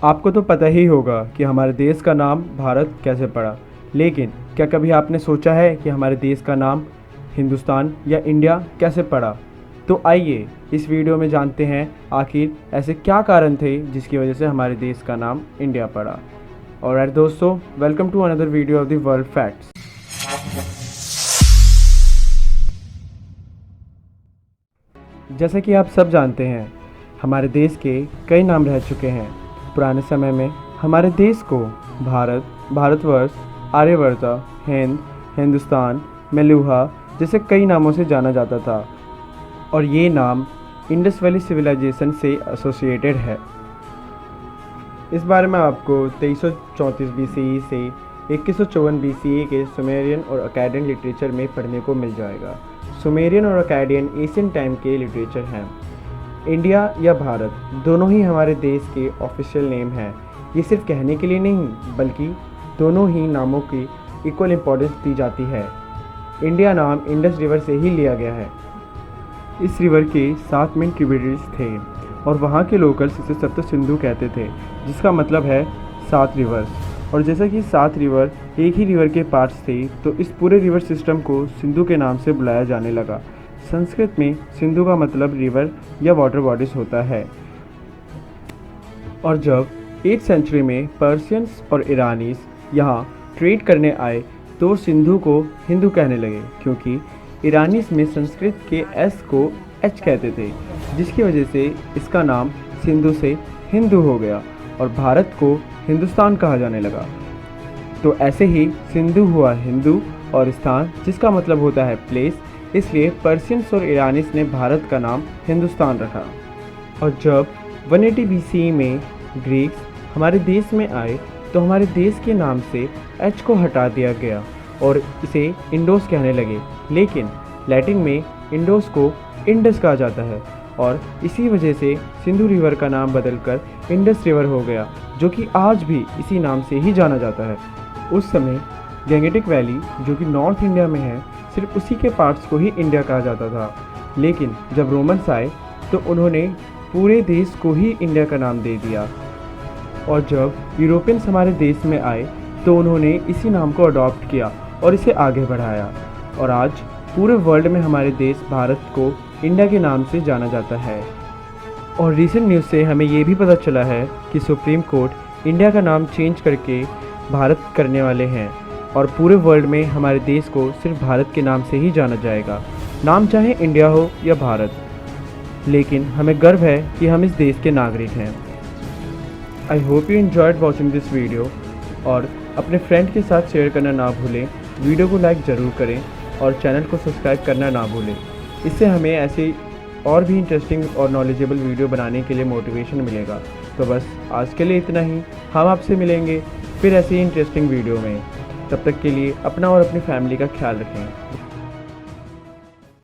आपको तो पता ही होगा कि हमारे देश का नाम भारत कैसे पड़ा, लेकिन क्या कभी आपने सोचा है कि हमारे देश का नाम हिंदुस्तान या इंडिया कैसे पड़ा? तो आइए इस वीडियो में जानते हैं आखिर ऐसे क्या कारण थे जिसकी वजह से हमारे देश का नाम इंडिया पड़ा। ऑलराइट दोस्तों, welcome to another video of the world facts. जैसा कि आप सब जानते हैं, हमारे देश के कई नाम रह चुके हैं। पुराने समय में हमारे देश को भारत, भारतवर्ष, आर्यवर्ता, हिंद, हिंदुस्तान, मेलुहा जैसे कई नामों से जाना जाता था और ये नाम इंडस वैली सिविलाइजेशन से एसोसिएटेड है। इस बारे में आपको 2334 BCE से 2154 BCE के सुमेरियन और अकाडियन लिटरेचर में पढ़ने को मिल जाएगा। सुमेरियन और अकाडियन एशियन टाइम के लिटरेचर हैं। इंडिया या भारत दोनों ही हमारे देश के ऑफिशियल नेम हैं। ये सिर्फ कहने के लिए नहीं, बल्कि दोनों ही नामों की इक्वल इम्पोर्टेंस दी जाती है। इंडिया नाम इंडस रिवर से ही लिया गया है। इस रिवर के 7 मेन ट्रिब्यूटरीज थे और वहाँ के लोकल्स इसे सप्त सिंधु कहते थे, जिसका मतलब है 7 रिवर्स। और जैसा कि 7 रिवर एक ही रिवर के पार्ट्स थे, तो इस पूरे रिवर सिस्टम को सिंधु के नाम से बुलाया जाने लगा। संस्कृत में सिंधु का मतलब रिवर या वाटर बॉडीज होता है। और जब 8th सेंचुरी में पर्शियंस और ईरानीज यहाँ ट्रेड करने आए तो सिंधु को हिंदू कहने लगे, क्योंकि ईरानीज में संस्कृत के एस को एच कहते थे, जिसकी वजह से इसका नाम सिंधु से हिंदू हो गया और भारत को हिंदुस्तान कहा जाने लगा। तो ऐसे ही सिंधु हुआ हिंदू और स्थान, जिसका मतलब होता है प्लेस, इसलिए पर्शियंस और ईरानीज ने भारत का नाम हिंदुस्तान रखा। और जब 180 BCE में ग्रीक्स हमारे देश में आए तो हमारे देश के नाम से एच को हटा दिया गया और इसे इंडोस कहने लगे। लेकिन लैटिन में इंडोस को इंडस कहा जाता है और इसी वजह से सिंधु रिवर का नाम बदलकर इंडस रिवर हो गया, जो कि आज भी इसी नाम से ही जाना जाता है। उस समय गंगेटिक वैली, जो कि नॉर्थ इंडिया में है, सिर्फ उसी के पार्ट्स को ही इंडिया कहा जाता था। लेकिन जब रोमन्स आए तो उन्होंने पूरे देश को ही इंडिया का नाम दे दिया। और जब यूरोपियंस हमारे देश में आए तो उन्होंने इसी नाम को अडॉप्ट किया और इसे आगे बढ़ाया। और आज पूरे वर्ल्ड में हमारे देश भारत को इंडिया के नाम से जाना जाता है। और रिसेंट न्यूज़ से हमें ये भी पता चला है कि सुप्रीम कोर्ट इंडिया का नाम चेंज करके भारत करने वाले हैं और पूरे वर्ल्ड में हमारे देश को सिर्फ भारत के नाम से ही जाना जाएगा, नाम चाहे इंडिया हो या भारत। लेकिन हमें गर्व है कि हम इस देश के नागरिक हैं। I hope you enjoyed watching this video और अपने फ्रेंड के साथ शेयर करना ना भूलें। वीडियो को लाइक ज़रूर करें और चैनल को सब्सक्राइब करना ना भूलें। इससे हमें ऐसे और भी इंटरेस्टिंग और नॉलेजेबल वीडियो बनाने के लिए मोटिवेशन मिलेगा। तो बस आज के लिए इतना ही। हम आपसे मिलेंगे फिर ऐसी इंटरेस्टिंग वीडियो में। तब तक के लिए अपना और अपनी फैमिली का ख्याल रखें।